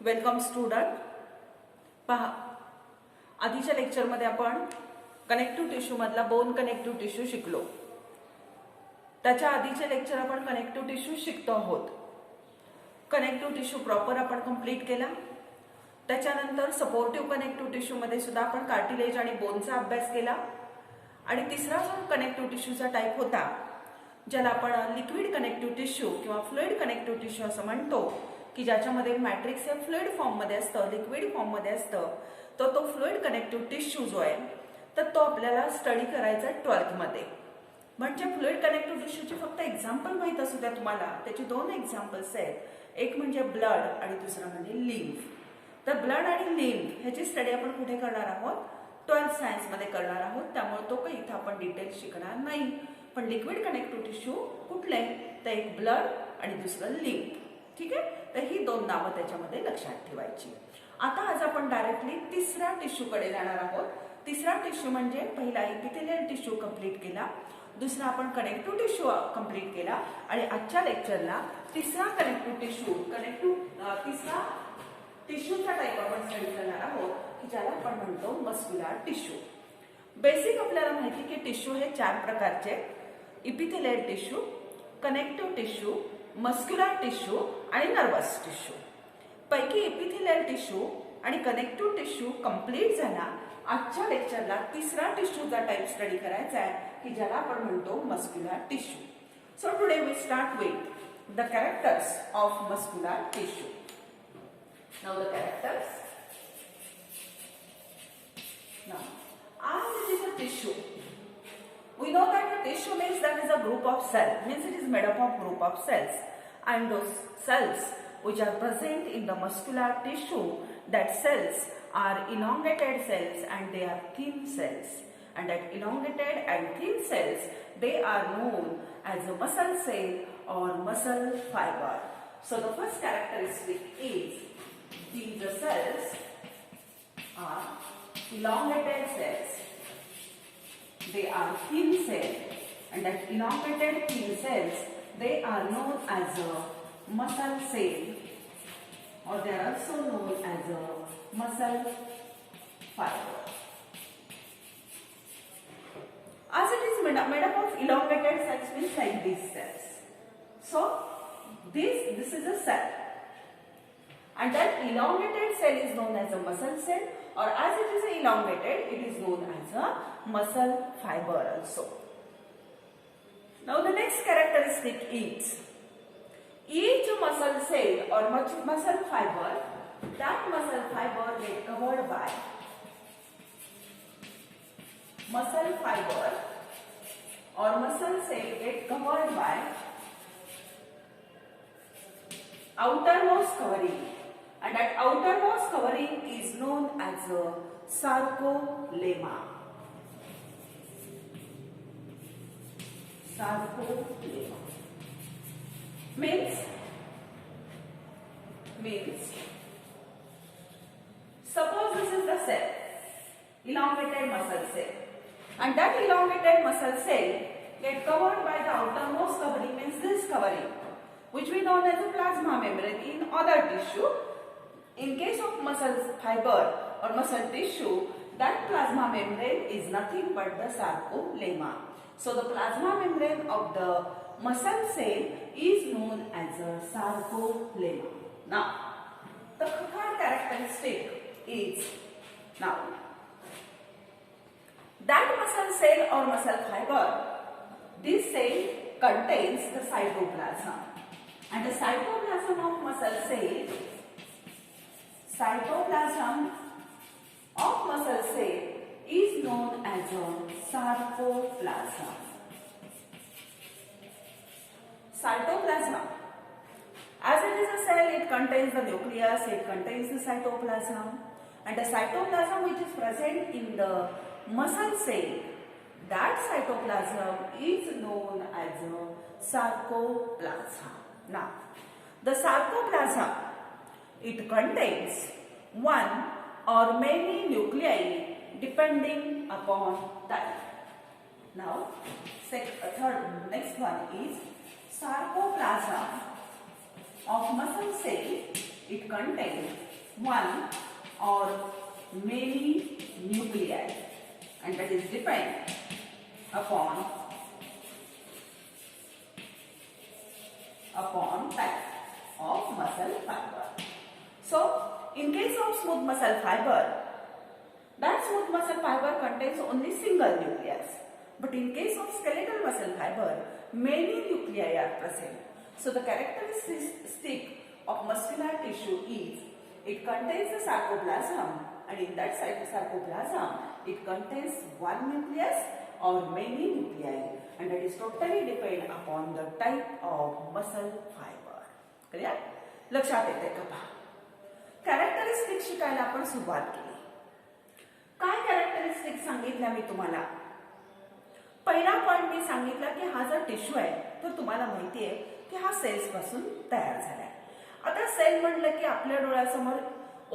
Welcome student. पहा, आधीच्या लेक्चरमध्ये आपण कनेक्टिव्ह टिश्यू मधला बोन कनेक्टिव्ह टिश्यू शिकलो. त्याच्या आधीचे लेक्चर आपण कनेक्टिव्ह टिश्यू शिकतो आहोत. कनेक्टिव्ह टिश्यू प्रॉपर आपण कंप्लीट केला. त्याच्यानंतर सपोर्टिव्ह कनेक्टिव्ह टिश्यू मध्ये सुद्धा आपण कार्टिलेज आणि बोनचा अभ्यास केला. आणि तिसरा जो कनेक्टिव्ह टिश्यूचा टाईप होता, ज्याला आपण लिक्विड कनेक्टिव्ह टिश्यू किंवा फ्लुइड कनेक्टिव्ह टिश्यू असं म्हणतो, की ज्याच्यामध्ये मॅट्रिक्स हे फ्लुइड फॉर्म मध्ये असतं, लिक्विड फॉर्म मध्ये असतं, तर तो फ्लुइड कनेक्टिव्ह टिश्यू जो आहे तर तो आपल्याला स्टडी करायचा 12th मध्ये. म्हणजे फ्लुइड कनेक्टिव्ह टिश्यूची फक्त एक्झाम्पल माहित असू द्या तुम्हाला. त्याची दोन एक्झाम्पल्स आहेत, एक म्हणजे ब्लड आणि दुसरा म्हणजे लिम्फ. तर ब्लड आणि लिम्फ ह्याची स्टडी आपण कुठे करणार आहोत? 12th सायन्स मध्ये करणार आहोत. त्यामुळे तो काही इथं आपण डिटेल शिकणार नाही. पण लिक्विड कनेक्टिव्ह टिश्यू कुठले? तर एक ब्लड आणि दुसरं लिम्फ. ठीक आहे. तर ही दोन नावं त्याच्यामध्ये लक्षात ठेवायची. आता आज आपण डायरेक्टली तिसऱ्या टिश्यू कडे जाणार आहोत. तिसरा टिश्यू म्हणजे पहिला इपिथेलियल टिश्यू कंप्लीट केला, दुसरा आपण कनेक्टिव्ह टिश्यू कंप्लीट केला आणि आजच्या लेक्चरला तिसरा कनेक्टिव्ह टिश्यू तिसरा टिश्यूचा टाईप आपण स्टडी करणार आहोत, की ज्याला आपण म्हणतो मस्क्युलर टिश्यू. बेसिक आपल्याला माहिती की टिश्यू हे 4 प्रकारचे: epithelial tissue, connective tissue, muscular tissue आणि नर्वस टिश्यू. पैकी इपिथेलियल टिश्यू आणि कनेक्टिव्ह टिश्यू कंप्लीट झाला. आजच्या लेक्चरला तिसरा टिश्यूचा टाईप स्टडी करायचा आहे, की ज्याला आपण म्हणतो muscular tissue. So today we start with the characters of muscular tissue. Now the characters. Now, as it is a tissue, we know that a tissue means that is a group of cells, means it is made up of group of cells, and those cells which are present in the muscular tissue, that cells are elongated cells and they are thin cells, and that elongated and thin cells, they are known as a muscle cell or muscle fiber. So the first characteristic is these cells are elongated cells. They are thin cells, and that elongated thin cells, they are known as a muscle cell, or they are also known as a muscle fiber. As it is made up of elongated cells, means like these cells. So this is a cell, and that elongated cell is known as a muscle cell, or as it is elongated, it is known as a muscle fiber also. Now the next characteristic is each muscle cell or muscle fiber, that muscle fiber get covered by muscle fiber or muscle cell get covered by outermost covering, and that outermost covering is known as a sarcolemma. Sarcolemma means suppose this is the cell, elongated muscle cell, and that elongated muscle cell get covered by the outermost covering, means this covering, which we know as a plasma membrane in other tissue. In case of muscle fiber or muscle tissue, that plasma membrane is nothing but the sarcolemma. So the plasma membrane of the muscle cell is known as a sarcolemma. Now, the third characteristic is, now that muscle cell or muscle fiber, this cell contains the cytoplasm, and the cytoplasm of muscle cell, cytoplasm of muscle cell is known as a sarcoplasm. Cytoplasm, as it is a cell, it contains the nucleus, it contains the cytoplasm, and the cytoplasm which is present in the muscle cell, that cytoplasm is known as a sarcoplasm. Now, the sarcoplasm, it contains one or many nuclei depending upon type. Now, next one is sarcoplasm of muscle cell. It contains one or many nuclei, and that is depend upon type of muscle fiber. So in case of smooth muscle fiber, that smooth muscle fiber contains only single nucleus. But in case of skeletal muscle fiber, many nuclei are present. So the characteristic of muscular tissue is it contains the sarcoplasm, and in that sarcoplasm it contains one nucleus or many nuclei, and that is totally depend upon the type of muscle fiber. Clear? लक्षात येते का पहा. Characteristic शिकायला आपण सुरुवात केली. काय characteristic सांगितल्या मी तुम्हाला. पहिला पॉइंट मी सांगितला की हा जर टिश्यू आहे तर तुम्हाला माहिती आहे की हा सेल्स पासून तयार झालाय. आता सेल म्हटलं की आपल्या डोळ्यासमोर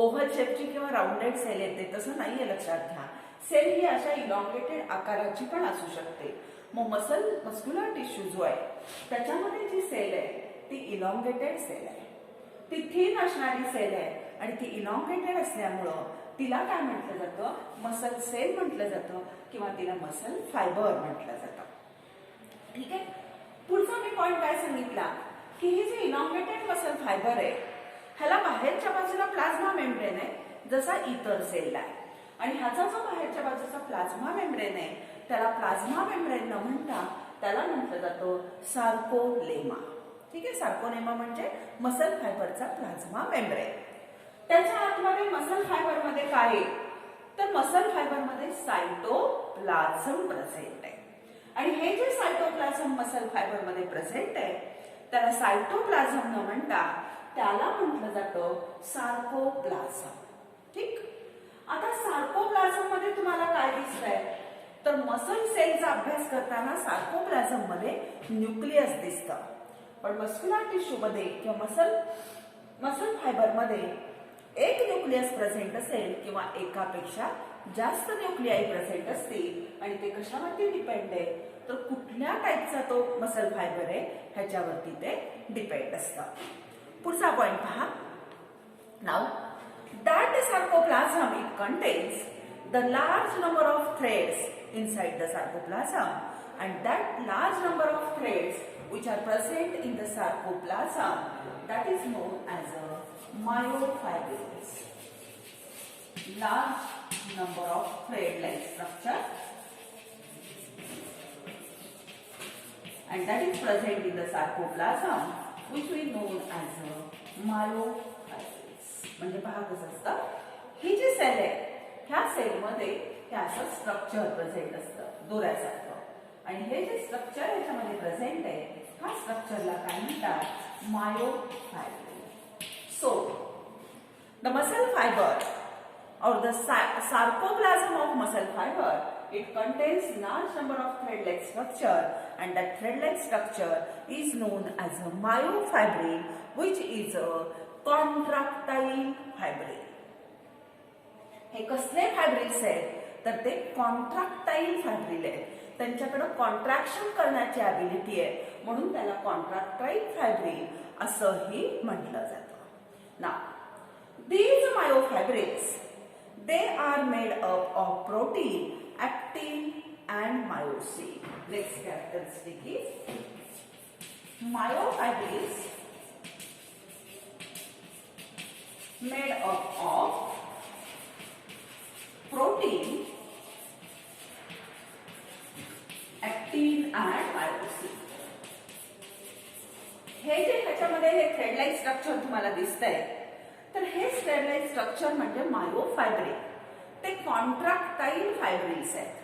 ओव्हल शेपची किंवा राउंडेड सेल येते, तसं नाहीये, लक्षात घ्या. सेल ही अशा इलॉंगेटेड आकाराची पण असू शकते. मग मस्क्युलर टिश्यू जो आहे त्याच्यामध्ये जी सेल आहे ती इलॉंगेटेड सेल आहे, ती थिन असणारी सेल आहे आणि ती इलॉंगेटेड असल्यामुळं तिला काय म्हटलं जातं, मसल सेल म्हटलं जातं किंवा तिला मसल फायबर म्हटलं जातं. ठीक आहे. पुढचा मी पॉइंट काय सांगितला की ही जी इलॉंगेटेड मसल फायबर आहे ह्याला बाहेरच्या बाजूला प्लाझ्मा मेम्ब्रेन आहे जसा इतर सेलला आहे, आणि ह्याचा जो बाहेरच्या बाजूचा प्लाझ्मा मेम्ब्रेन आहे त्याला प्लाझ्मा मेम्ब्रेन न म्हणता त्याला म्हटलं जातं सार्कोलेमा. ठीक आहे. सार्कोलेमा म्हणजे मसल फायबरचा प्लाझ्मा मेम्ब्रेन. त्याच्या आतमध्ये मसल फायबर मध्ये काय आहे तर मसल फायबर मध्ये सायटोप्लाझम प्रेझेंट आहे, आणि हे जे सायटोप्लाझम मसल फायबर मध्ये प्रेझेंट आहे त्याला सायटोप्लाझम न म्हणता त्याला म्हटलं जातं सार्कोप्लाझम. ठीक. आता सार्कोप्लाझम मध्ये तुम्हाला काय दिसतंय तर मसल सेलचा अभ्यास करताना सार्कोप्लाझम मध्ये न्यूक्लियस दिसतं, पण मस्क्युलर टिश्यू मध्ये किंवा मसल फायबर मध्ये एक न्यूक्लियस प्रेझेंट असेल किंवा एकापेक्षा जास्त न्यूक्लियाई प्रेझेंट असतील, आणि ते कशावरती डिपेंड आहे तर कुठल्या टाईपचा तो मसल फायबर आहे ह्याच्यावरती ते डिपेंड असतं. पुढचा पॉइंट पहा. Now that sarcoplasm it contains the large number of threads inside the sarcoplasm, and that large number of threads which are present in the sarcoplasm that is known as a myofibrils. Large number of thread-like structure, and that is present in the sarcoplasm which we know as a myofibrils. म्हणजे पहा कसं असतं, ही जी sale आहे ह्या सेलमध्ये हे असं structure present असतं दोऱ्यासारखं, आणि हे जे स्ट्रक्चर याच्यामध्ये प्रेझेंट आहे ह्या स्ट्रक्चरला काय म्हणतात myofibril. So the muscle fibre or the sarcoplasm of muscle fiber, it contains large number of thread-like structure, and that thread-like structure is known as a myofibril, which is a contractile fibril. हे कसले फायब्रिल्स आहेत तर ते कॉन्ट्रॅक्टाईल फायब्रिल आहेत. त्यांच्याकडे contraction करण्याची ability आहे म्हणून त्याला कॉन्ट्रॅक्टाईल फायब्रिल असंही म्हटलं जातं. Now these myofibrils, they are made up of protein, actin and myosin. Next characteristic is myofibrils made up of protein, actin and myosin. हे जे ह्याच्यामध्ये हे थ्रेड लाईक स्ट्रक्चर तुम्हाला दिसतंय तर हे थ्रेड लाईक स्ट्रक्चर म्हणजे मायोफायब्रिल. ते कॉन्ट्रॅक्टाईल फायब्रिल्स आहेत,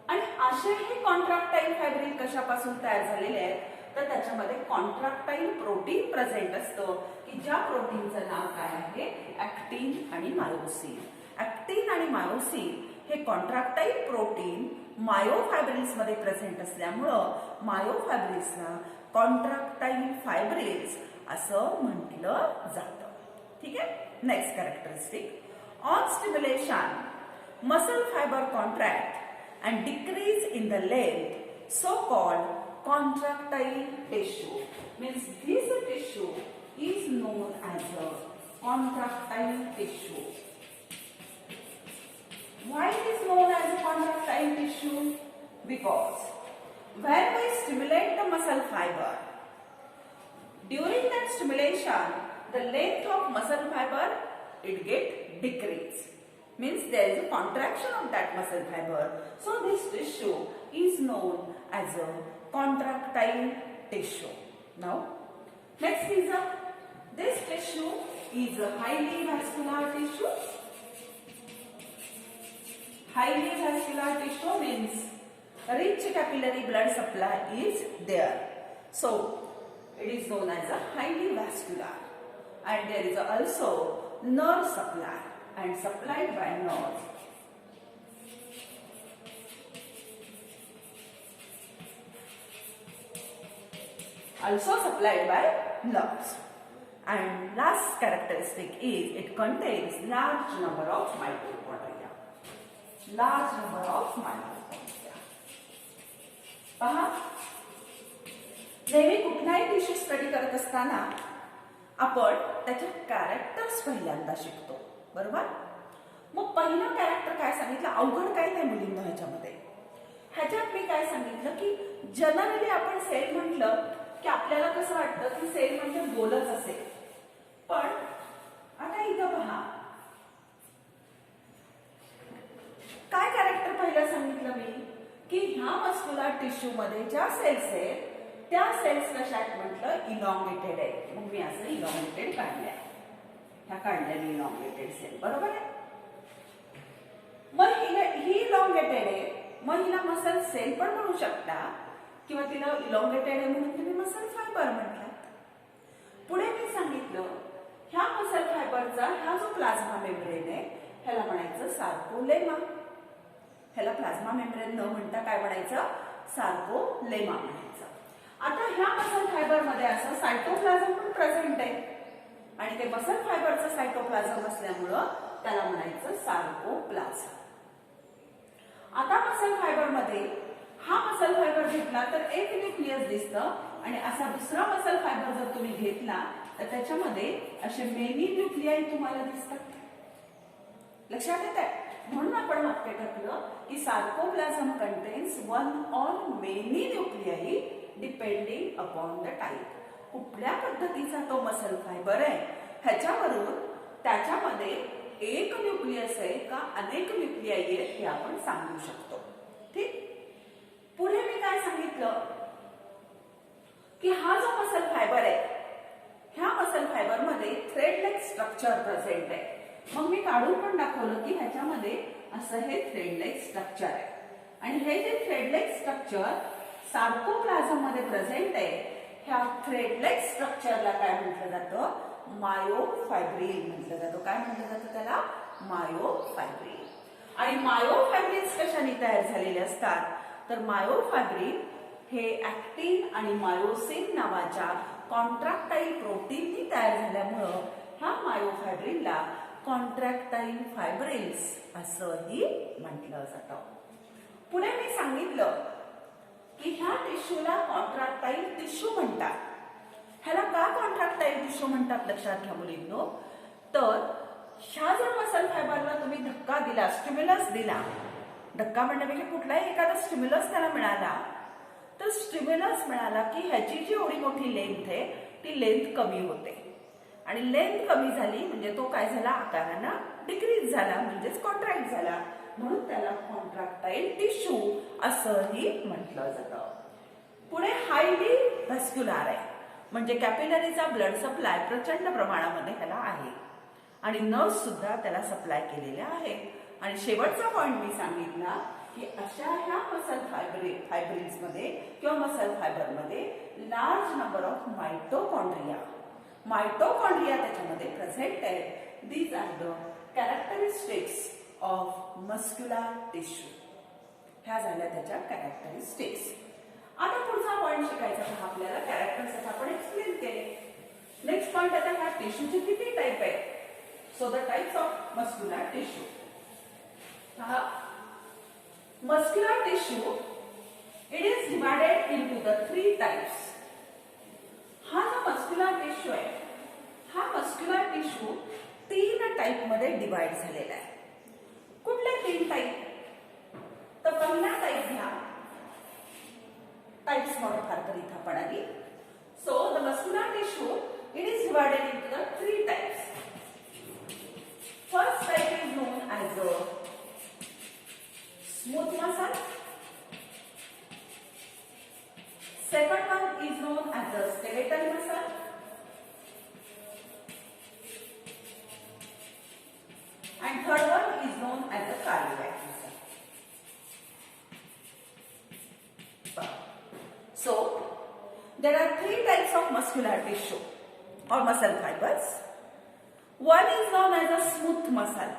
आणि असे हे कॉन्ट्रॅक्टाईल फायब्रिल कशापासून तयार झालेले आहेत तर त्याच्यामध्ये कॉन्ट्रॅक्टाईल प्रोटीन प्रेझेंट असतं की ज्या प्रोटीनचं नाव काय आहे ऍक्टिन आणि मायोसिन. ऍक्टिन आणि मायोसिन हे कॉन्ट्रॅक्टाईल प्रोटीन मायोफायब्रिल्स मध्ये प्रेझेंट असल्यामुळं मायोफायब्रिल्सला कॉन्ट्रॅक्टाईल फायब्रिल्स असं म्हटलं जातं. ठीक आहे. Next characteristic. On stimulation muscle fibre contract and decrease in the length, so called contractile tissue. Means this tissue is known as a contractile tissue. Why it is known as a contractile tissue? Because when we stimulate the muscle fiber, during that stimulation, the length of muscle fiber it get decreased. Means there is a contraction of that muscle fiber. So this tissue is known as a contractile tissue. Now, next is this tissue is a highly vascular tissue. Highly vascular tissue means rich capillary blood supply is there. So it is known as a highly vascular, and there is also nerve supply and supplied by nerves. Also supplied by nerves. And last characteristic is it contains large number of mitochondria. Large number of mitochondria. पहा, नेहमी कुठलाही tissue study करत असताना आपण त्याचे characters पहिल्यांदा शिकतो, बरोबर? मग पहिलं कॅरेक्टर काय सांगितलं? अवघड काय नाही मुलींना ह्याच्यामध्ये. ह्याच्यात मी काय सांगितलं की जनरली आपण सेल म्हटलं की आपल्याला कसं वाटतं की सेल म्हणजे गोलच असेल, पण आता इथं पहा काय कॅरेक्टर पहिलं सांगितलं मी की ह्या मस्क्युलर टिश्यू मध्ये ज्या सेल्स आहेत त्या सेल्स कशा आहेत म्हटलं? इलॉंगेटेड आहेत. मग मी असं इलॉंगेटेड काढल्या, ह्या काढल्या मी इलॉंगेटेड सेल, बरोबर आहे? मग ही इलॉंगेटेड आहे, मग हिला मसल सेल पण म्हणू शकता किंवा तिला इलॉंगेटेड आहे म्हणून तुम्ही मसल फायबर म्हटलात. पुढे मी सांगितलं ह्या मसल फायबरचा हा जो प्लाझ्मा मेम्ब्रेन आहे ह्याला म्हणायचं सार्कोलेमा. ह्याला प्लाझ्मा मेम्ब्रेन न म्हणता काय म्हणायचं? सार्कोलेमा म्हणायचं. आता ह्या मसल फायबर मध्ये असं सायटोप्लाझम पण प्रेझेंट आहे आणि ते मसल फायबरचं सायटोप्लाझम असल्यामुळं त्याला म्हणायचं सार्कोप्लाझम. आता मसल फायबर मध्ये हा मसल फायबर घेतला तर एक न्यूक्लियस दिसतं आणि असा दुसरा मसल फायबर जर तुम्ही घेतला तर त्याच्यामध्ये असे मेनी न्यूक्लियाई तुम्हाला दिसतात. लक्षात येत आहे? म्हणून आपण वाक्य टाकलं की sarcoplasm contains one or many nuclei depending upon the type. कुठल्या पद्धतीचा तो मसल फायबर आहे ह्याच्यावरून त्याच्यामध्ये एक न्यूक्लियस आहे का अनेक न्यूक्लियाई आहेत हे आपण सांगू शकतो. ठीक. पुढे मी काय सांगितलं की हा जो मसल फायबर आहे ह्या मसल फायबर मध्ये थ्रेड लाईक स्ट्रक्चर प्रेझेंट आहे. मग मी काढून पण दाखवलं की ह्याच्यामध्ये असं हे थ्रेड लाईक स्ट्रक्चर आहे आणि हे जे थ्रेड लाईक स्ट्रक्चर सार्कोप्लाझम मध्ये प्रेझेंट आहे ह्या थ्रेड लाईक स्ट्रक्चरला काय म्हटलं जातं? मायोफायब्रिल म्हटलं जातं. काय म्हटलं जातं त्याला? मायोफायब्रिल. आणि मायोफायब्रिल्स कशाने तयार झालेले असतात? तर मायोफायब्रिल हे ऍक्टिन आणि मायोसिन नावाच्या कॉन्ट्रॅक्टाईल प्रोटीननी तयार झाल्यामुळं ह्या मायोफायब्रिलला कॉन्ट्रॅक्टाईल फायब्रिल्स असंही म्हटलं जातं. पुढे मी सांगितलं की ह्या टिश्यूला कॉन्ट्रॅक्टाईल टिश्यू म्हणतात. ह्याला का कॉन्ट्रॅक्टाईल टिश्यू म्हणतात लक्षात घ्या मुलींनो. तर ह्या जर मसल फायबरला तुम्ही धक्का दिला, स्टिम्युलस दिला, धक्का म्हणण्यापेक्षा कुठलाही एखादा स्टिम्युलस त्याला मिळाला तर स्टिम्युलस मिळाला की ह्याची जी एवढी मोठी लेंथ आहे ती लेंथ कमी होते आणि लेंथ कमी झाली म्हणजे तो काय झाला? आकारानं डिक्रीज झाला म्हणजेच कॉन्ट्रॅक्ट झाला. म्हणून त्याला कॉन्ट्रॅक्टाईल टिश्यू असंही म्हटलं जातं. पुढे हायली व्हॅस्क्युलर आहे म्हणजे कॅपिलरीचा ब्लड सप्लाय प्रचंड प्रमाणामध्ये ह्याला आहे आणि नर्व्स सुद्धा त्याला सप्लाय केलेल्या आहेत. आणि शेवटचा पॉइंट मी सांगितला की अशा ह्या मसल फायब्रिल्स मध्ये किंवा मसल फायबर मध्ये लार्ज नंबर ऑफ मायटोकॉन्ड्रिया त्याच्यामध्ये प्रेझेंट आहे. These are the characteristics of muscular tissue. ह्या झाल्या त्याच्या कॅरेक्टरिस्टिक्स. आता पुढचा पॉइंट शिकायचा आहे आपल्याला. कॅरेक्टर्स आपण एक्सप्लेन केले. नेक्स्ट पॉइंट आता ह्या टिश्यूचे किती टाइप आहेत? So the types of muscular tissue. Muscular tissue, it is divided into the 3 types. हा जो मस्क्युलर टिश्यू आहे हा मस्क्युलर टिश्यू टाईप मध्ये डिवाइड झालेला आहे. कुठले 3 टाईप? तर पहिला टाईप घ्या. टाइप्स मॉडिफायर करीत आपण आधी. So the muscular tissue it is divided into the 3 types. First type is non as a smooth muscle. Second one is known as the skeletal muscle. And third one is known as the cardiac muscle. So, there are 3 types of muscular tissue or muscle fibers. One is known as a smooth muscle.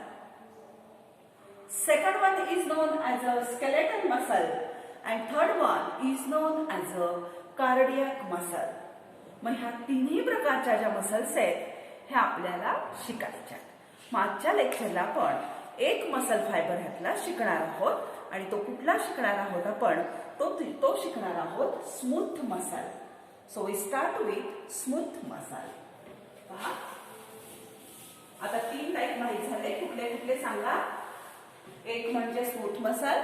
Second one is known as a skeletal muscle. And third one is known as a cardiac muscle. मग ह्या तिन्ही प्रकारच्या ज्या muscles आहेत ह्या आपल्याला शिकायच्या. मागच्या लेक्चरला आपण एक मसल फायबर ह्यातला शिकणार आहोत आणि तो कुठला शिकणार आहोत आपण तो शिकणार आहोत smooth muscle. So we start with smooth muscle. पहा आता 3 टाईप माहित झाले. कुठले कुठले सांगा? एक म्हणजे स्मूथ मसल,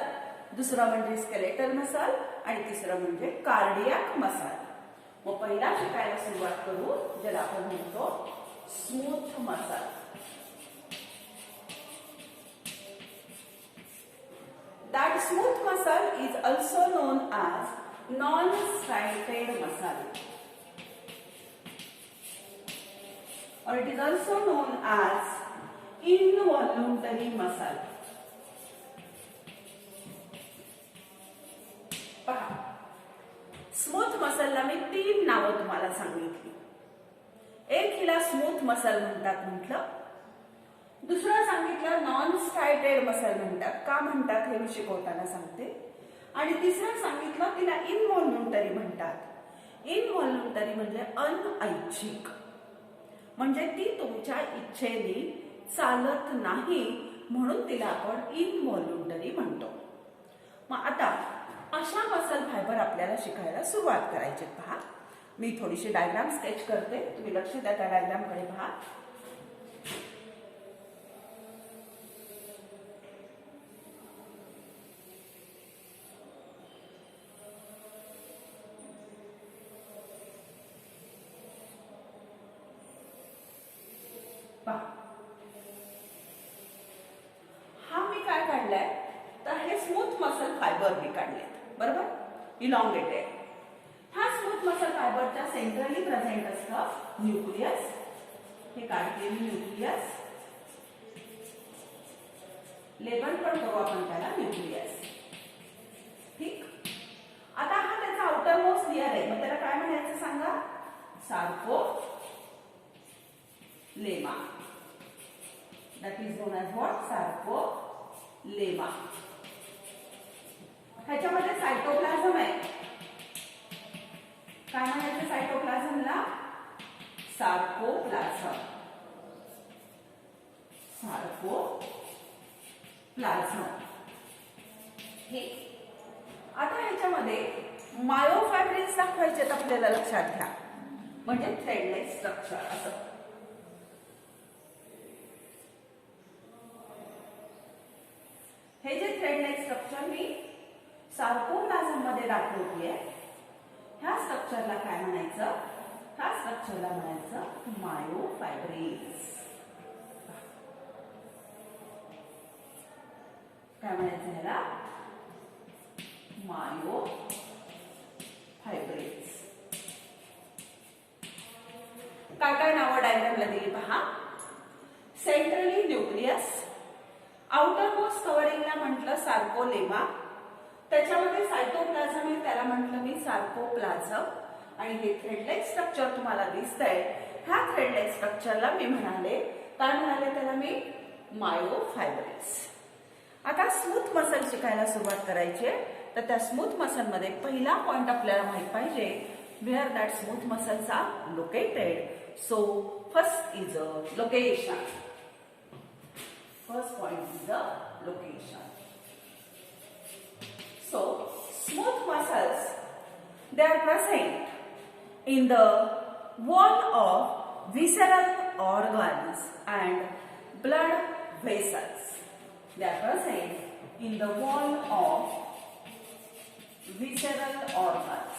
दुसरं म्हणजे स्केलेटल मसल आणि तिसरं म्हणजे कार्डियाक मसल. मग पहिला शिकायला सुरुवात करू ज्याला आपण म्हणतो smooth muscle. That smooth muscle is also known as non-striated muscle, or it is also known as involuntary muscle. पहा, स्मूथ मसलला मी 3 नावं तुम्हाला सांगितली. एक हिला स्मूथ मसल म्हणतात म्हटलं, दुसरं सांगितलं नॉन स्ट्रायटेड मसल म्हणतात. का म्हणतात हे मी शिकवताना सांगते. आणि तिसरं सांगितलं तिला इनव्हॉल्युंटरी म्हणतात. इनव्हॉल्युंटरी म्हणजे अनऐच्छिक, म्हणजे ती तुमच्या इच्छेने चालत नाही म्हणून तिला आपण इनव्हॉल्युंटरी म्हणतो. मग आता अशा मसल फायबर आपल्याला शिकायला सुरुवात करायची. पहा मी थोडीशी डायग्राम स्केच करते, तुम्ही लक्ष द्या त्या डायग्राम कडे. पहा हा मी काय काढलाय तर हे स्मूथ मसल फायबर मी काढले बरोबर, इलॉंगेटेड. हा स्मूथ मसल फायबरच्या सेंट्रली प्रेझेंट असतं न्यूक्लियस. हे काढलेले न्यूक्लियस लेबल पण करू आपण त्याला न्यूक्लियस. ठीक. आता हा त्याचा आउटर मोस्ट लेयर आहे, मग त्याला काय म्हणायचं सांगा? Sarcolemma. That is non as what? Sarcolemma. ह्याच्यामध्ये सायटोप्लाझम आहे. काय म्हणायचं सायटोप्लाझमला? सार्कोप्लाझम. सार्कोप्लाझम. ठीक. आता ह्याच्यामध्ये मायोफायब्रिल्स दाखवायचे आपल्याला, लक्षात घ्या. म्हणजे थ्रेडलेस स्ट्रक्चर असं. हे जे थ्रेडलेस स्ट्रक्चर मी सार्कोप्लाझम मध्ये दाखवतेय, ह्या स्ट्रक्चरला काय म्हणायचं? ह्या स्ट्रक्चरला म्हणायचं मायोफायब्रिल्स. काय म्हणायचं ह्याला? मायोफायब्रिल्स. काय काय नावं डायग्रामला दिली पहा. सेंट्रली न्यूक्लियस, आउटर मोस्ट कव्हरिंगला म्हटलं सार्कोलेमा, त्याच्यामध्ये सायटोप्लाझम आहे त्याला म्हटलं मी सार्कोप्लाझम. आणि हे थ्रेडलेग स्ट्रक्चर तुम्हाला दिसतंय, ह्या थ्रेडलेग स्ट्रक्चरला मी म्हणाले, काय म्हणाले त्याला मी? मायोफायब्रिल्स. आता स्मूथ मसल शिकायला सुरुवात करायची, तर त्या स्मूथ मसल मध्ये पहिला पॉइंट आपल्याला माहित पाहिजे, where that smooth muscles are located. So first is a location. First point is the location. So, smooth muscles, they are present in the wall of visceral organs and blood vessels. They are present in the wall of visceral organs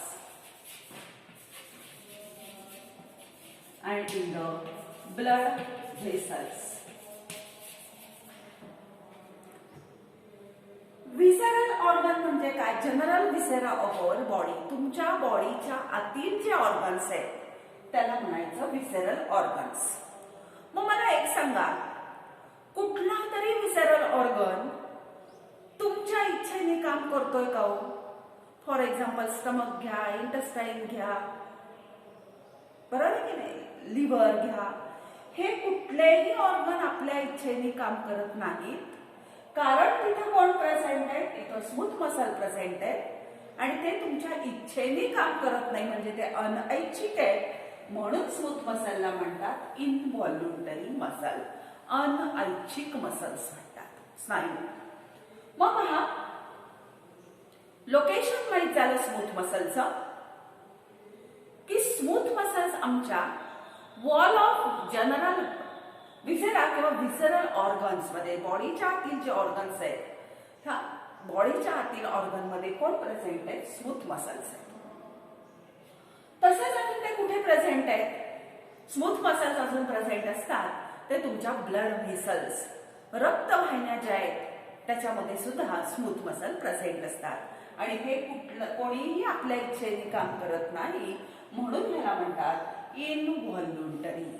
and in the blood vessels. Visceral organ म्हणजे काय? General viscera of our body. तुमच्या बॉडीच्या आतील जे organs आहेत त्याला म्हणायचं visceral organs. मग मला एक सांगा, कुठला तरी विसेरल ऑर्गन तुमच्या इच्छेने काम करतोय का हो? फॉर एक्झाम्पल स्टमक घ्या, इंटेस्टाईन घ्या, बरोबर आहे की नाही, लिव्हर घ्या. हे कुठलेही ऑर्गन आपल्या इच्छेने काम करत नाहीत, कारण तिथे कोण प्रेझेंट आहे? तिथं स्मूथ मसल प्रेझेंट आहे आणि ते तुमच्या इच्छेने काम करत नाही, म्हणजे ते अनैच्छिक आहे. म्हणून स्मूथ मसलला म्हणतात इनव्हॉल्युंटरी मसल, अनैच्छिक मसल्स म्हणतात, स्नायू. मग पहा, लोकेशन माहित झालं स्मूथ मसलचं, की स्मूथ मसल्स आमच्या वॉल ऑफ जनरल विसेरा किंवा विसेरल ऑर्गन्स मध्ये, बॉडीच्या आतील जे ऑर्गन्स आहेत ह्या बॉडीच्या आतील ऑर्गन मध्ये कोण प्रेझेंट आहेत? स्मूथ मसल्स आहेत. तसेच अजून ते कुठे प्रेझेंट आहेत? स्मूथ मसल्स अजून प्रेझेंट असतात ते तुमच्या ब्लड व्हेसल्स, रक्तवाहिन्या ज्या आहेत त्याच्यामध्ये सुद्धा स्मूथ मसल प्रेझेंट असतात आणि हे कोणीही आपल्या इच्छेने काम करत नाही, म्हणून याला म्हणतात इनव्हॉल्युंटरी.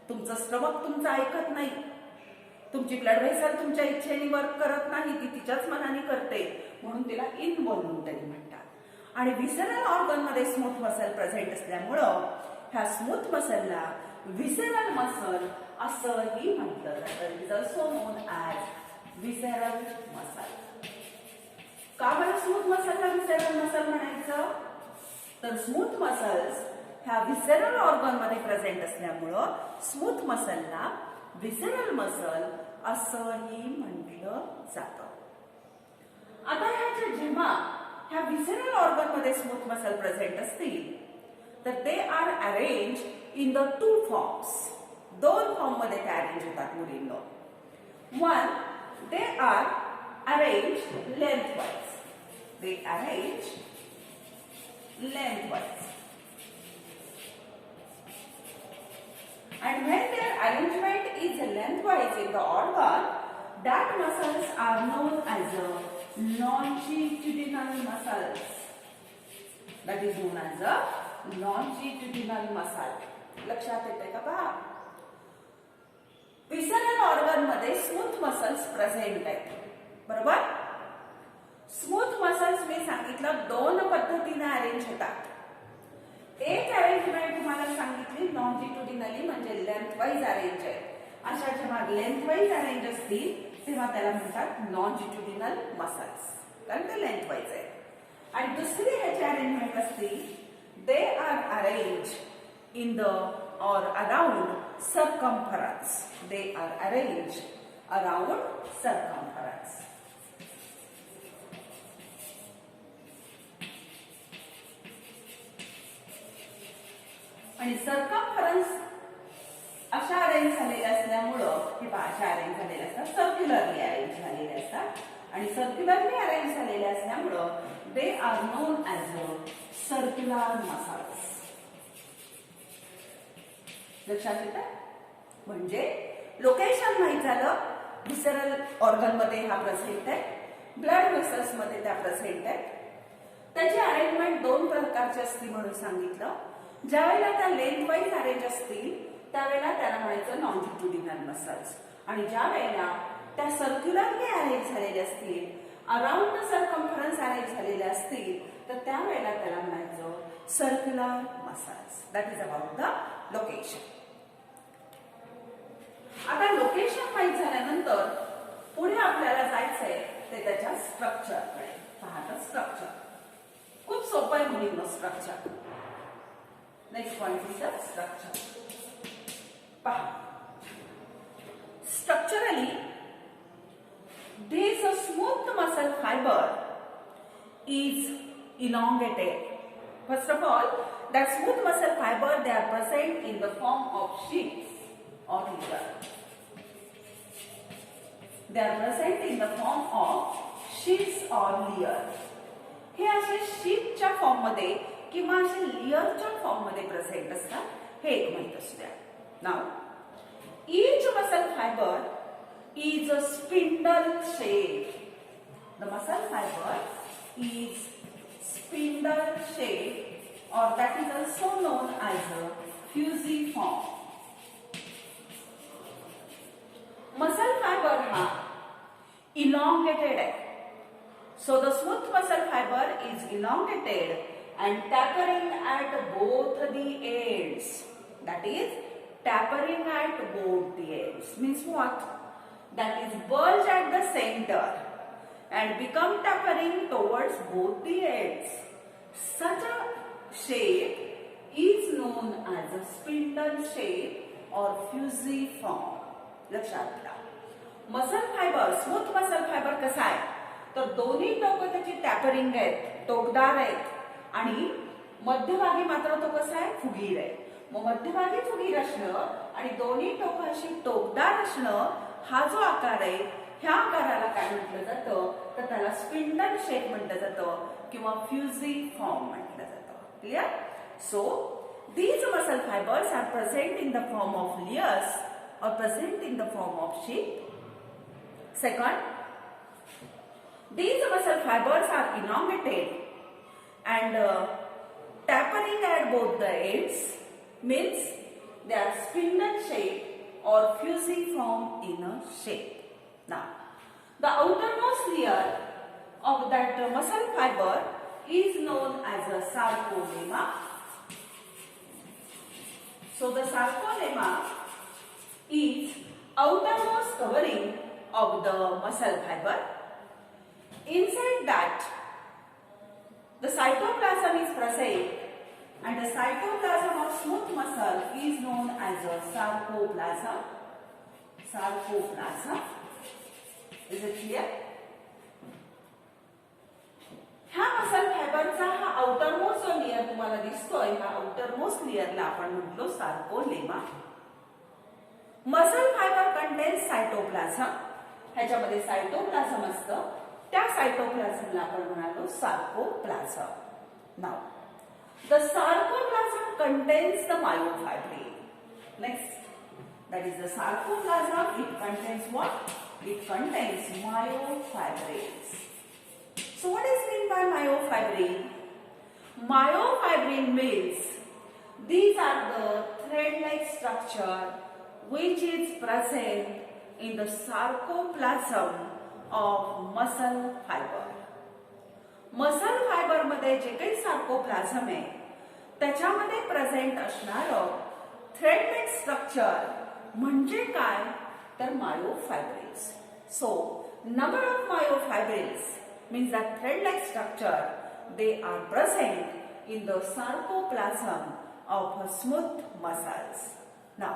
तुमचं स्टमक तुमचं ऐकत नाही, तुमची ब्लड व्हेसल तुमच्या इच्छेने वर्क करत नाही, ती तिच्याच मनाने करते, म्हणून तिला इनव्हॉल्युंटरी म्हणतात. आणि विसेरल ऑर्गन मध्ये स्मूथ मसल प्रेझेंट असल्यामुळं ह्या स्मूथ मसलला विसेरल मसल असंही म्हटलं जातं. It is also non as visceral muscle. का बरं स्मूथ मसलला विसेरल मसल म्हणायचं? तर स्मूथ मसल्स ह्या विसेरल ऑर्गन मध्ये प्रेझेंट असल्यामुळं स्मूथ मसलला विसेरल मसल असंही म्हटलं जातं. आता ह्याच्या जेव्हा ह्या विसेरल ऑर्गन मध्ये स्मूथ मसल प्रेझेंट असतील तर दे are arrange in the two forms. दोन फॉर्म मध्ये ते अरेंज होतात मुलींनो. One, they are arrange lengthwise. They arrange lengthwise. And when their arrangement is lengthwise in the organ, that muscles are known as a longitudinal muscles. That is known as a longitudinal muscle. लक्षात येते का पहा? Visceral organ मध्ये smooth muscles present आहेत, बरोबर? Smooth muscles मी सांगितलं दोन पद्धतीने अरेंज होतात. एक अरेंजमेंट तुम्हाला सांगितली लॉन्जिट्युडिनली, म्हणजे लेंथवाइज अरेंज आहे. अशा जेव्हा लेंथवाइज अरेंज असतील तेव्हा त्याला म्हणतात लॉन्जिट्युडिनल मसल्स, कारण ते लेंथवाइज आहे. आणि दुसरी ह्याची अरेंजमेंट असतील, they are arrange in the or around circumference. They are arrange around circumference. आणि सर्कम्फरन्स अशा अरेंज झालेल्या असल्यामुळं, किंवा अशा अरेंज झालेल्या असतात, सर्क्युलरली अरेंज झालेल्या असतात. आणि सर्क्युलरली अरेंज झालेल्या असल्यामुळं they are non as a circular muscles. लक्षात येतं? म्हणजे लोकेशन माहित झालं, विसेरल ऑर्गन मध्ये हा प्रेझेंट आहे, ब्लड व्हेसल्स मध्ये त्या प्रेझेंट आहेत. त्याची अरेंजमेंट दोन प्रकारची असते म्हणून सांगितलं. ज्या वेळेला त्या लेंथवाइज अरेंज असतील त्यावेळेला त्याला म्हणायचं लॉन्जिट्युडिनल मसल्स, आणि ज्या वेळेला त्या सर्क्युलरली अरेंज झालेल्या असतील, अराउंड द सर्कम्फरन्स अरेंज झालेल्या असतील, तर त्यावेळेला त्याला म्हणायचं circular muscles. That is about the location. आता लोकेशन माहित झाल्यानंतर पुढे आपल्याला जायचंय ते त्याच्या स्ट्रक्चरकडे. पाहता स्ट्रक्चर खूप सोपं आहे मुलींनो. Structure next point is the structure. पहा, structurally this smooth muscle fiber is elongated. First of all, that smooth muscle fiber, they are present in the form of sheets or leader. They are present in the form of sheets or layer. हे असे शीटच्या form मध्ये किंवा असे लेयरच्या form मध्ये present असतात, हे एक माहित असू द्या. नाव each muscle fiber is a spindle shape. The muscle fiber is spindle shape or that is also known as a fusiform. Muscle fiber हा elongated आहे. So the smooth muscle fiber is elongated and tapering at both the ends. That is tapering at both the ends means what? That is bulge at the center and become tapering towards both the ends. Such a shape is known as a spindle shape or fusiform. लक्षात घ्या. Muscle fibre, smooth muscle fibre कसा आहे तर दोन्ही टोक त्याची tapering आहेत, टोकदार आहेत आणि मध्यभागी मात्र तो कसा आहे फुगीर आहे. मग मध्यभागी फुगीर असणं आणि दोन्ही टोक अशी टोकदार असणं हा जो आकार आहे ह्या आकाराला काय म्हटलं जातं तर त्याला स्पिंडल शेप म्हटलं जातं किंवा फ्युजिफॉर्म म्हटलं जातं. Clear? So these muscle fibers are present in the form of layers or present in the form of sheet. Second, these muscle fibers are elongated and tapering at both the ends means they are spindle shape or fusiform in a shape. Now, the outermost layer of that muscle fiber is known as a sarcolemma. So, the sarcolemma is outermost covering of the muscle fiber. Inside that, the cytoplasm is present and the cytoplasm of smooth muscle is known as a sarcoplasm. Sarcoplasm. Is it clear? ह्या muscle फायबरचा हा outermost जो layer तुम्हाला दिसतोय ह्या outermost लेयरला आपण म्हणतो sarcolemma. Muscle fibre contains cytoplasm. ह्याच्यामध्ये सायटोप्लाझम असतं, त्या सायटोप्लाझमला आपण म्हणालो सार्कोप्लाझम. नाव the sarcoplasm contains the myofibril. Next, that is the sarcoplasm. It contains what? It contains myofibrils. So what is mean by myofibrin? Myofibrin means these are the thread-like structure which is present in the sarcoplasm of muscle fiber. Muscle fibre मध्ये जे काही सार्कोप्लाझम आहे त्याच्यामध्ये present असणारं thread-like structure म्हणजे काय तर myofibrils. So number of myofibrils means that thread-like structure they are present in the sarcoplasm of smooth muscles. Now,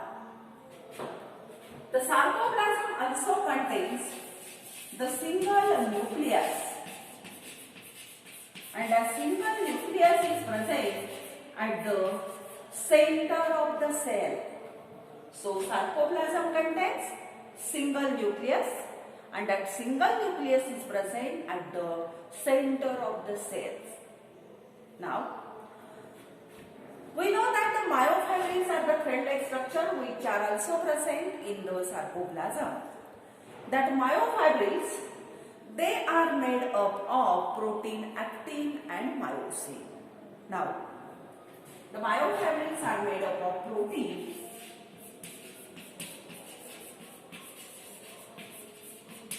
the sarcoplasm also contains the single nucleus, and a single nucleus is present at the center of the cell. So sarcoplasm contains single nucleus and that single nucleus is present at the center of the cells. Now, we know that the myofibrils are the thread-like structure which are also present in the sarcoplasm. That myofibrils, they are made up of protein actin and myosin. Now, the myofibrils are made up of protein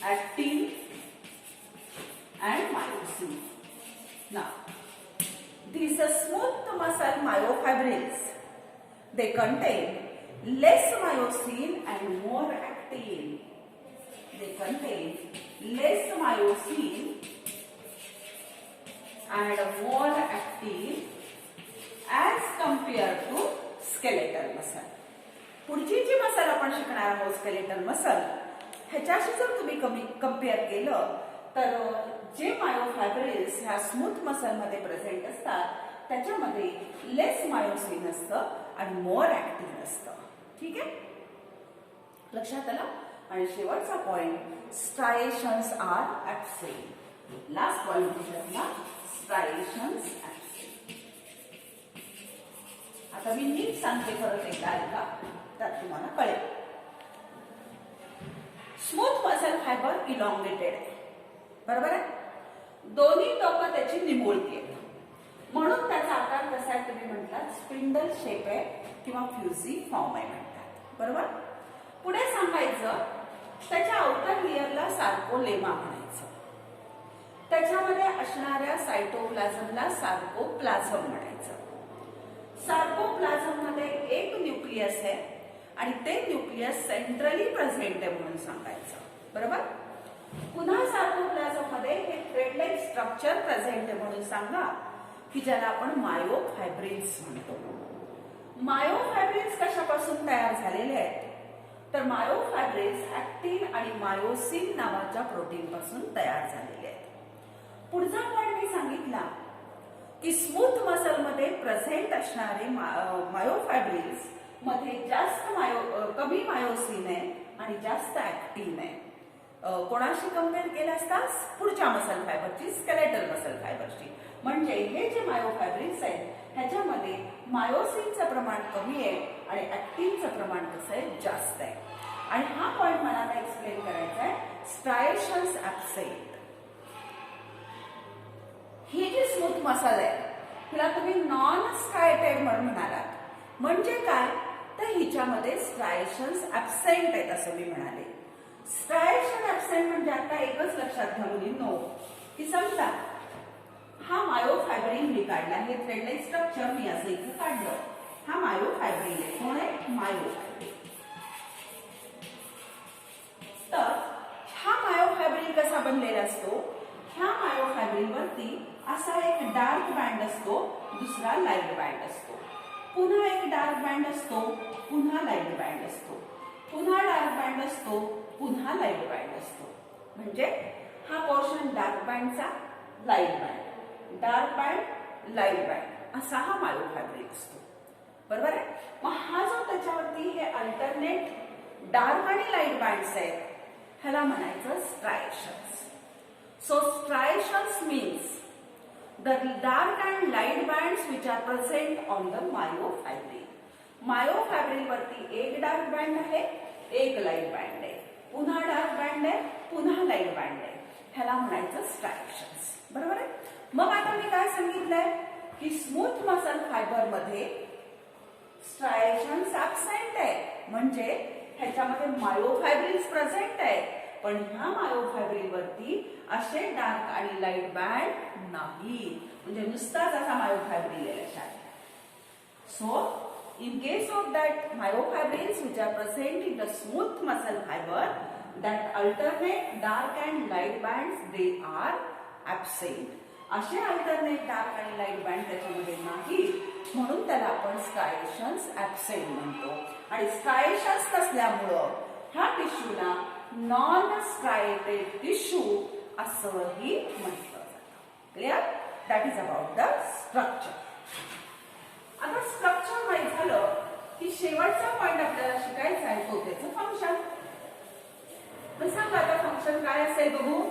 actin and myosin. Now, these smooth muscle myofibrils, they contain less myosin and more actin. They contain less myosin and more actin as compared to skeletal muscle. पुढची जी muscle आपण शिकणार आहोत skeletal muscle ह्याच्याशी जर तुम्ही compare केलं तर जे मायोफायब्रिल्स ह्या स्मूथ मसल मध्ये प्रेझेंट असतात त्याच्यामध्ये लेस मायोसिन असतं आणि मोर ऍक्टिन असतं. ठीक आहे, लक्षात आलं. आणि शेवटचा point striations are absent. Last point विचारला स्ट्रायेशन्स ऍब्सेंट. आता मी नीट सांगते परत एकदा ऐका, त्यात तुम्हाला कळेल. स्मूथ मसल फायबर इलॉंगेटेड आहे, बरोबर आहे. दोन्ही टोकं त्याची निमुळती आहेत, म्हणून त्याचा आकार कसा आहे तुम्ही म्हटलात स्पिंडल शेप आहे किंवा फ्युजी फॉर्म आहे म्हणतात, बरोबर. पुढे सांगायचं त्याच्या आउटर लेअरला सार्कोलेमा म्हणायचं. त्याच्यामध्ये असणाऱ्या सायटोप्लाझमला सार्कोप्लाझम म्हणायचं. सार्कोप्लाझम मध्ये एक न्यूक्लियस आहे आणि ते न्यूक्लियस सेंट्रली प्रेझेंट आहे म्हणून सांगायचं, बरोबर. पुन्हा सार्कोप्लाझम मध्ये हे थ्रेड लाईक स्ट्रक्चर प्रेझेंट आहे म्हणून सांगा की ज्याला आपण मायोफायब्रिल्स म्हणतो. मायोफायब्रिल्स कशापासून तयार झालेले आहेत तर मायोफायब्रिल्स ऍक्टिन आणि मायोसिन नावाच्या प्रोटीन पासून तयार झालेले आहेत. पुढचा पॉइंट मी सांगितला की स्मूथ मसल मध्ये प्रेझेंट असणारे मायोफायब्रिल्स मध्ये कमी मायोसिन आहे आणि जास्त ऍक्टिन आहे. कोणाशी कम्पेअर केलं असता पुढच्या मसल फायबरची, स्केलेटल मसल फायबरची. म्हणजे हे जे मायोफायब्रिल्स आहेत ह्याच्यामध्ये मायोसिनचं प्रमाण कमी आहे आणि ऍक्टिनचं प्रमाण कसं आहे जास्त आहे. आणि हा पॉइंट मला आता एक्सप्लेन करायचा आहे. स्ट्रायेशन्स ऍब्सेंट ही जी स्मूथ मसल आहे तिला तुम्ही नॉन स्ट्रायटेड म्हणून म्हणालात. म्हणजे काय तर हिच्यामध्ये स्ट्रायेशन्स ऍब्सेंट आहेत असं मी म्हणाले. स्ट्रायेशन ऍब्सेंट म्हणजे आता एकच लक्षात घ्या मुलींनो की समजा हा मायोफायब्रिल मी काढला, हे थ्रेड लाईक स्ट्रक्चर मी असं इथं काढलं. हा मायोफायब्रिल आहे. कोण आहे मायोफायब्रिल. तर हा मायोफायब्रिल कसा बनलेला असतो, ह्या मायोफायब्रिल वरती असा एक डार्क बँड असतो, दुसरा लाईट बँड असतो. पुन्हा एक डार्क बँड असतो, पुन्हा लाईट बँड असतो. पुन्हा डार्क बँड असतो, पुन्हा लाईट बँड असतो. म्हणजे हा पोर्शन डार्क बँडचा, light band, dark band, light band असा हा मायोफायब्रिल असतो, बरोबर आहे. मग हा जो त्याच्यावरती हे अल्टरनेट डार्क आणि लाईट बँड्स आहेत ह्याला म्हणायचं striations. So striations means the dark and light bands which are present on the myofibril. मायोफायब्रिल वरती एक डार्क बँड आहे, एक लाईट बँड आहे, पुन्हा डार्क बँड आहे, पुन्हा लाईट बँड आहे. ह्याला म्हणायचं स्ट्रायेशन्स, बरोबर आहे. मग आता मी काय सांगितलंय की स्मूथ मसल फायबर मध्ये स्ट्रायेशन्स ऍब्सेंट आहे, म्हणजे ह्याच्यामध्ये मायोफायब्रिल्स प्रेझेंट आहे, पण ह्या मायोफायब्रिल वरती असे डार्क आणि लाईट बँड नाही, म्हणजे नुसताच असा मायोफायब्रिल आहे लक्षात. So in case of that myofibrils which are present in the smooth muscle fiber, that alternate dark and light bands they are absent. असे अल्टरनेट डार्क आणि लाईट बँड त्याच्यामध्ये नाही, म्हणून त्याला आपण स्ट्रायेशन्स ऍब्सेंट म्हणतो. आणि स्ट्रायेशन्स नसल्यामुळं ह्या टिश्यूला नॉन स्ट्रायटेड टिश्यू असंही म्हटलं जातं. Clear? That is about the structure. आता स्ट्रक्चर माहित झालं की शेवटचा पॉइंट आपल्याला शिकायचा आहे तो त्याचं फंक्शन. तर सांगा आता फंक्शन काय असेल बघू.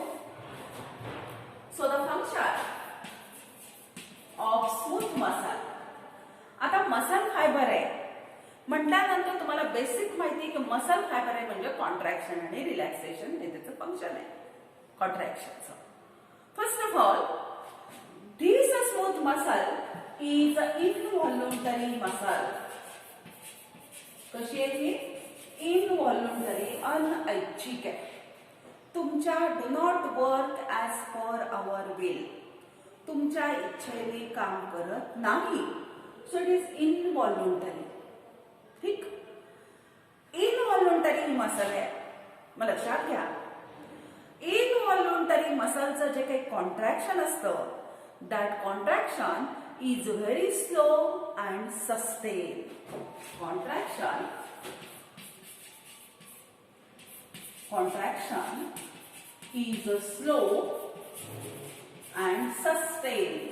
So the function of smooth muscle. आता मसल फायबर आहे म्हटल्यानंतर तुम्हाला बेसिक माहिती की मसल फायबर आहे म्हणजे कॉन्ट्रॅक्शन आणि रिलॅक्सेशन हे त्याचं फंक्शन आहे कॉन्ट्रॅक्शनचं. First of all this smooth muscle is involuntary muscle. कशी आहे ती इनव्हॉल्युंटरी, अनऐच्छिक आहे. तुमच्या do not work as per our will, तुमच्या इच्छेने काम करत नाही. So it is involuntary. ठीक, इनव्हॉल्युंटरी मसल आहे. मग लक्षात घ्या इनव्हॉल्युंटरी मसलचं जे काही कॉन्ट्रॅक्शन असतं that contraction is very slow and sustained. Contraction is slow and sustained.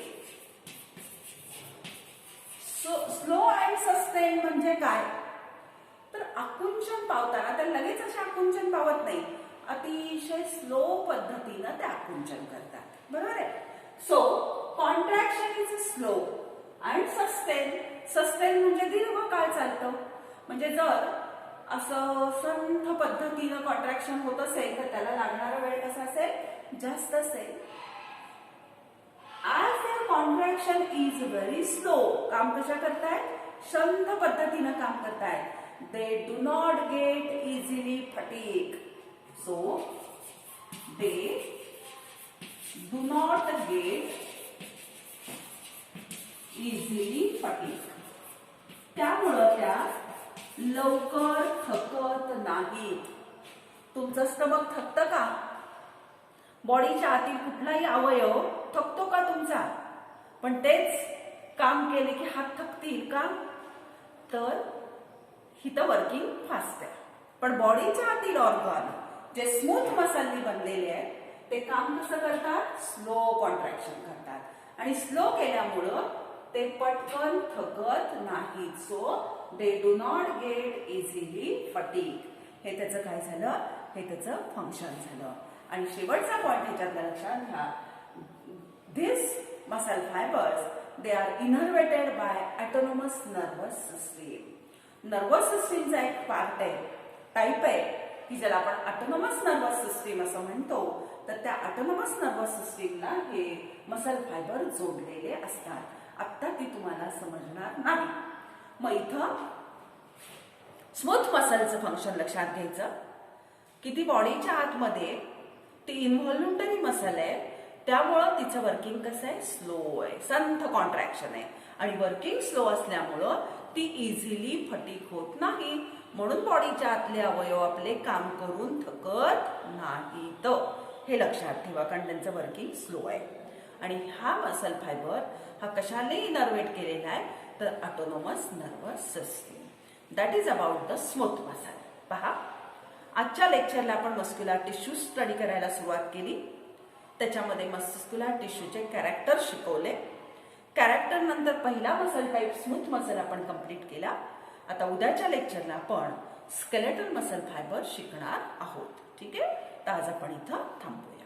So slow and sustained म्हणजे काय तर आकुंचन पावताना ते लगेच असे आकुंचन पावत नाही, अतिशय स्लो पद्धतीनं ते आकुंचन करतात, बरोबर आहे. So contraction is slow and sustain. Sustain म्हणजे दीर्घकाळ चालतं. म्हणजे जर असं संथ पद्धतीनं कॉन्ट्रॅक्शन होत असेल तर त्याला लागणारा वेळ कसा असेल, जास्त असेल. As their contraction is very slow, काम कशा करतायत, संथ पद्धतीनं काम करतायत. They do not get easily fatigue. So they do not get easily fatigue. त्यामुळं त्या लवकर थकत नाहीत. तुमचं स्टमक थकतं का? बॉडीच्या आतील कुठलाही अवयव थकतो का तुमचा? पण तेच काम केले की हात थकतील का? तर हिथं वर्किंग फास्ट आहे. पण बॉडीच्या आतील ऑर्गन जे स्मूथ मसलनी बनलेले आहेत ते काम कसं करतात, स्लो कॉन्ट्रॅक्शन करतात आणि स्लो केल्यामुळं ते पटकन थकत नाहीत. So they do not gate easily fatigue. हे त्याचं काय झालं, हे त्याचं फंक्शन झालं. आणि शेवटचा पॉइंट ह्याच्यातला लक्षात घ्या, this muscle fibres they are innervated bye autonomous nervous system. Nervous सिस्टीमचा एक पार्ट आहे, टाईप आहे की ज्याला आपण ऑटोनॉमस नर्वस सिस्टीम असं म्हणतो. तर त्या ऑटोनॉमस नर्वस सिस्टीमला हे मसल फायबर जोडलेले असतात. आता ती तुम्हाला समजणार नाही. मग इथं स्मूथ मसलचं फंक्शन लक्षात घ्यायचं की ती बॉडीच्या आतमध्ये ती इन्व्हॉल्युंटरी मसल आहे, त्यामुळं तिचं वर्किंग कसं आहे, स्लो आहे, संथ कॉन्ट्रॅक्शन आहे. आणि वर्किंग स्लो असल्यामुळं ती इझिली फटीग होत नाही. म्हणून बॉडीच्या आतले अवयव आपले काम करून थकत नाहीत. हे लक्षात ठेवा, कारण त्यांचं वर्किंग स्लो आहे. आणि हा मसल फायबर हा कशाने इनर्वेट केलेला आहे, तर autonomous nervous system. That is about the smooth muscle. पहा, आजच्या लेक्चरला आपण मस्क्युलर टिश्यू स्टडी करायला सुरुवात केली. त्याच्यामध्ये मस्क्युलर टिश्यूचे कॅरेक्टर शिकवले. कॅरेक्टर नंतर पहिला मसल टाईप स्मूथ मसल आपण कंप्लीट केला. आता उद्याच्या लेक्चरला आपण स्केलेटल मसल फायबर शिकणार आहोत. ठीक आहे, तर आज आपण इथं थांबूया.